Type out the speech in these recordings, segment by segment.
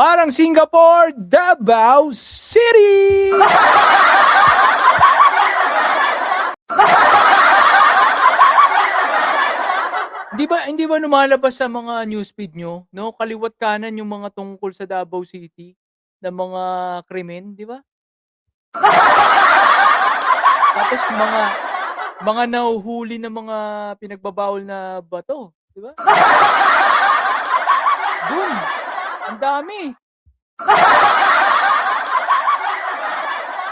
Parang Singapore, Davao City! Hindi ba lumalabas sa mga newsfeed niyo, 'no, kaliwa't kanan yung mga tungkol sa Davao City na mga krimen, 'di ba? Tapos mga nahuhuli na mga pinagbabawal na bato, 'di ba? Dun, ang dami.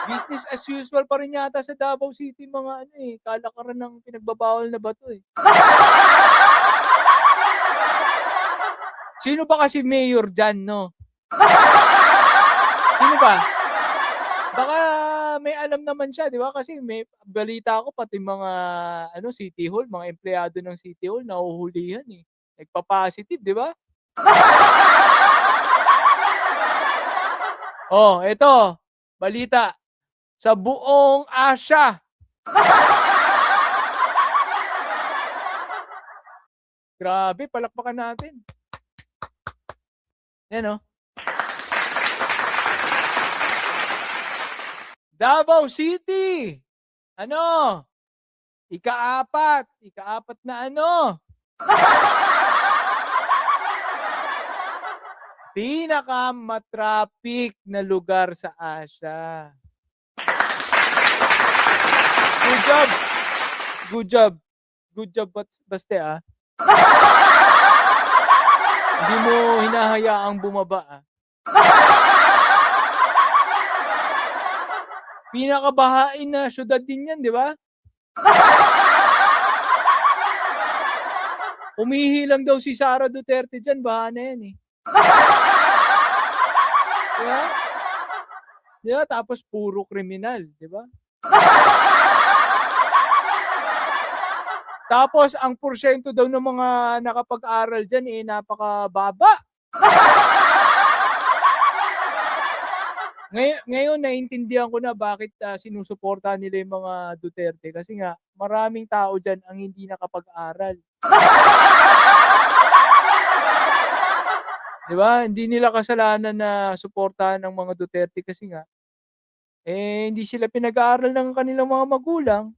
Business as usual pa rin yata sa Davao City mga ano, kalakaran ng pinagbabawal na bato, eh. Sino ba kasi mayor diyan, 'no? Sino ba? Baka may alam naman siya, 'di ba? Kasi may balita ko pati mga ano, City Hall, mga empleyado ng City Hall nahuhulihan, eh. Nagpa-positive, 'di ba? Oh, eto, balita, sa buong Asya. Grabe, palakpakan natin. Yan, oh. Davao City. Ano? Ika-4 na ano? Pinaka-matraffic na lugar sa Asia. Good job. Good job. Good job, Baste, ah. Hindi mo hinahayaang bumaba, ah. Pinakabahain na syudad din yan, di ba? Umihi lang daw si Sara Duterte dyan, baha na yan, eh. Di ba? Di ba? Tapos puro kriminal, di ba? Tapos ang porsyento daw ng mga nakapag-aral dyan, eh, napakababa. Ngayon naintindihan ko na bakit sinusuportahan nila yung mga Duterte kasi nga maraming tao diyan ang hindi nakapag-aral. 'Di ba? Hindi nila kasalanan na suportahan ng mga Duterte kasi nga hindi sila pinag-aaral ng kanilang mga magulang.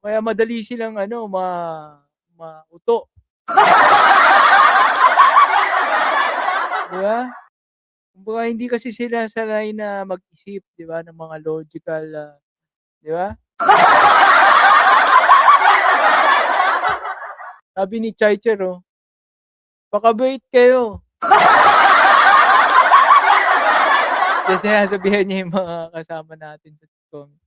Kaya madali silang ano mauto. 'Di ba? Kumbaga hindi kasi sila sanay na mag-isip, 'di ba, ng mga logical, 'di ba? Sabi ni Chaicher, oh, "Pakabait kayo." Kasi sinasabihan niya yung mga kasama natin sa comment.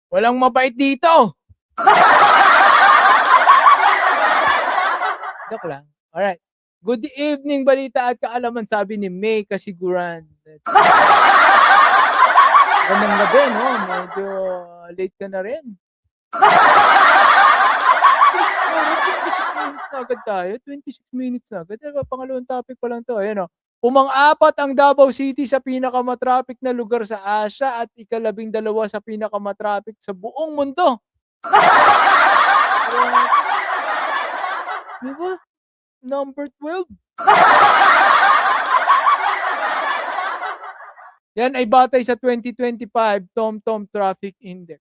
Walang mabait dito. Joke lang. Alright. Good evening, balita at kaalaman, sabi ni May Kasiguran. Magandang gabi, no? Medyo late ka na rin. Oras 26 minutes na agad tayo. 26 minutes na agad. Pangalawang topic pa lang to. Ayan, oh. Pumang-4 ang Davao City sa pinakamatraffic na lugar sa Asia at ika-12 sa pinakamatraffic sa buong mundo. Di ba? Number 12. Yan ay batay sa 2025 TomTom Traffic Index.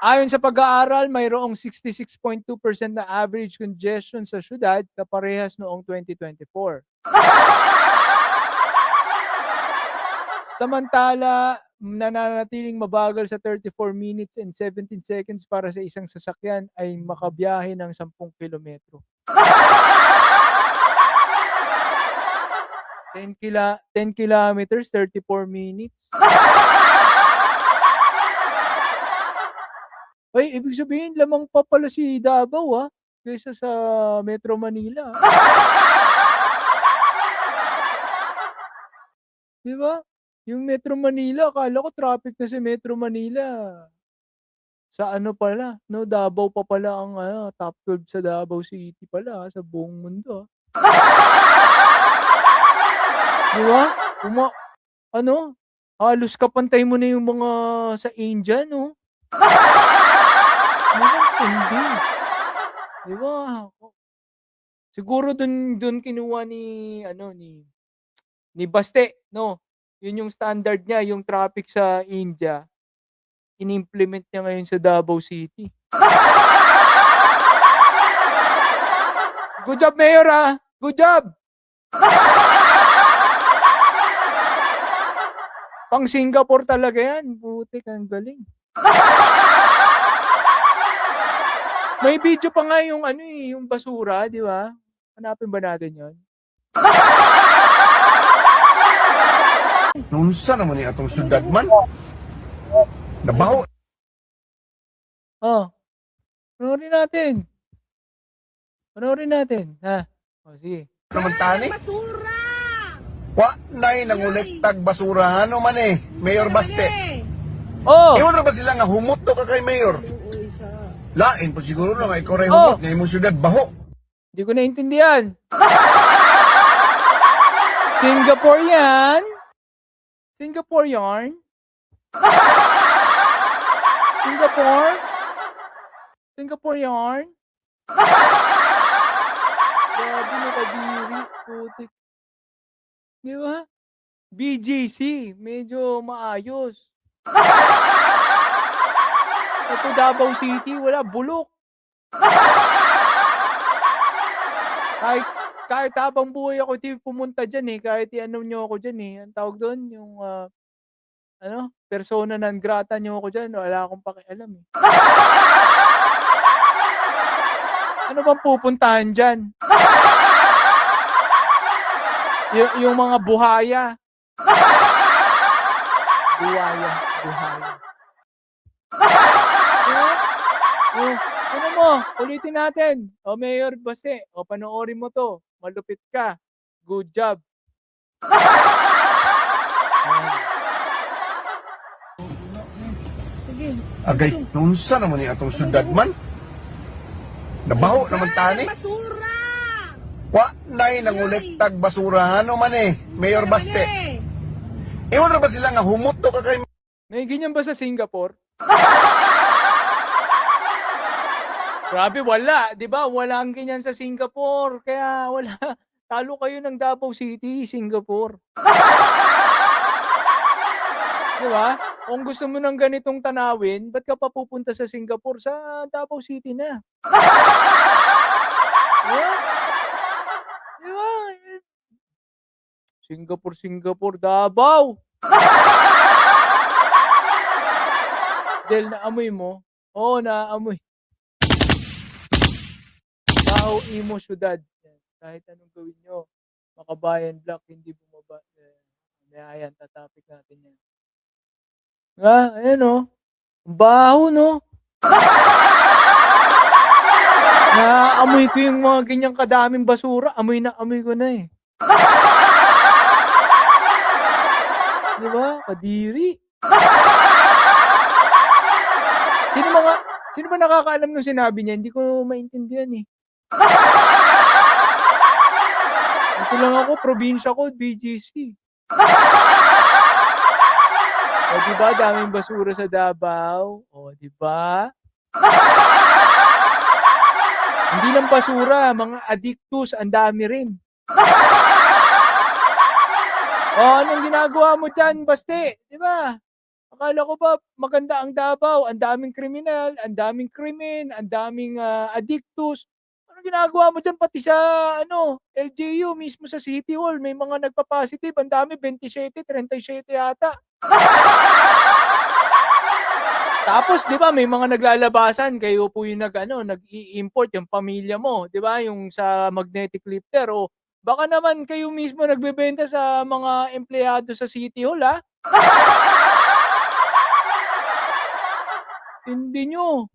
Ayon sa pag-aaral, mayroong 66.2% na average congestion sa syudad kaparehas noong 2024. Samantala, nananatiling mabagal sa 34 minutes and 17 seconds para sa isang sasakyan ay makabiyahe ng 10 kilometro. 10 kilometers, 34 minutes. Ay, ibig sabihin lamang pa pala si Davao, kaysa sa Metro Manila. 'Di ba? Yung Metro Manila, akala ko traffic na sa Metro Manila. Sa ano pala, 'no, Davao pa pala ang top 12 sa Davao City pala, sa buong mundo. 'Di ba? Ano, Halos kapantay mo na yung mga sa India 'no? 'Di ba, tindi, 'di ba? Siguro dun kinuha ni ano, ni Baste 'no? Yun yung standard niya, yung traffic sa India, in-implement niya ngayon sa Davao City. Good job Mayor, good job! Pang Singapore talaga yan, putik ang galing. May video pa nga yung ano, yung basura, 'di ba? Hanapin ba natin 'yon? Unsa naman ni atong syudad man? Nabaho Oh, panoorin natin. Panoorin natin, ha? Oh, sige. naman tani. Basura! Wa nay nanguliktag basura ano man eh, Mayor Baste. Oh! Iyon na ba sila nga humot to ka kay Mayor? Lain po siguro na nga ikaw ray Oh! humot nga imong syudad baho. Hindi ko naintindihan. Singapore yan? Singapore yarn? Singapore? Singapore yarn? Grabe nakadiri, putik. Di ba? BGC, medyo maayos. Ito Davao City, wala, bulok. Kahit habang buhay ako di pumunta diyan, eh, kahit i-ano niyo ako diyan, eh, anong tawag dun, yung, ano, persona non grata niyo ako diyan, wala akong pakialam, eh. Ano bang pupuntahan diyan? Yung mga buhaya. Buhaya. Oh, ano mo, ulitin natin. O Mayor Baste, o panoorin mo 'to, malupit ka. Good job. Ayan. Sige. Agay unsa naman ni atong syudad man? Nabaho naman tani. Basura! Wa nay nanguliktag basura ano man eh, Mayor Baste. Iyon na ba sila nga humot to ka kay May ganyan ba sa Singapore? Grabe wala, 'di ba? Walang ganyan sa Singapore, kaya wala. Talo kayo ng Davao City, Singapore. 'Di ba? Kung gusto mo ng ganitong tanawin, ba't ka pa pupunta sa Singapore? Sa Davao City na. 'Di ba? 'Di ba? Singapore, Davao. Del, naamoy mo? Oo, naamoy. Tao, imo, syudad. Yan. Kahit anong gawin nyo, Makabayan Black, hindi bumaba. Ayan, tatapik natin yan. Ayan o. Baho, no? Naamoy ko yung mga ganyang kadaming basura. Amoy na amoy ko na eh. Diba? Kadiri. Sino ba nakakaalam nung sinabi niya? Hindi ko maintindihan eh. Ito lang ako, probinsya ko, BGC. O diba, daming basura sa Davao? O diba? Hindi lang basura, mga addictus, ang dami rin. O anong ginagawa mo dyan, Baste? Diba? Akala ko ba maganda ang Davao, ang daming kriminal, ang daming krimen, ang daming addictus. Ano ginagawa mo diyan pati sa ano, LGU mismo sa City Hall, may mga nagpa-positive, ang dami 27, 37 yata. Tapos 'di ba may mga naglalabasan, kayo po yung nag-i-import yung pamilya mo, 'di ba? Yung sa magnetic lifter o baka naman kayo mismo nagbebenta sa mga empleyado sa City Hall, Hindi nyo.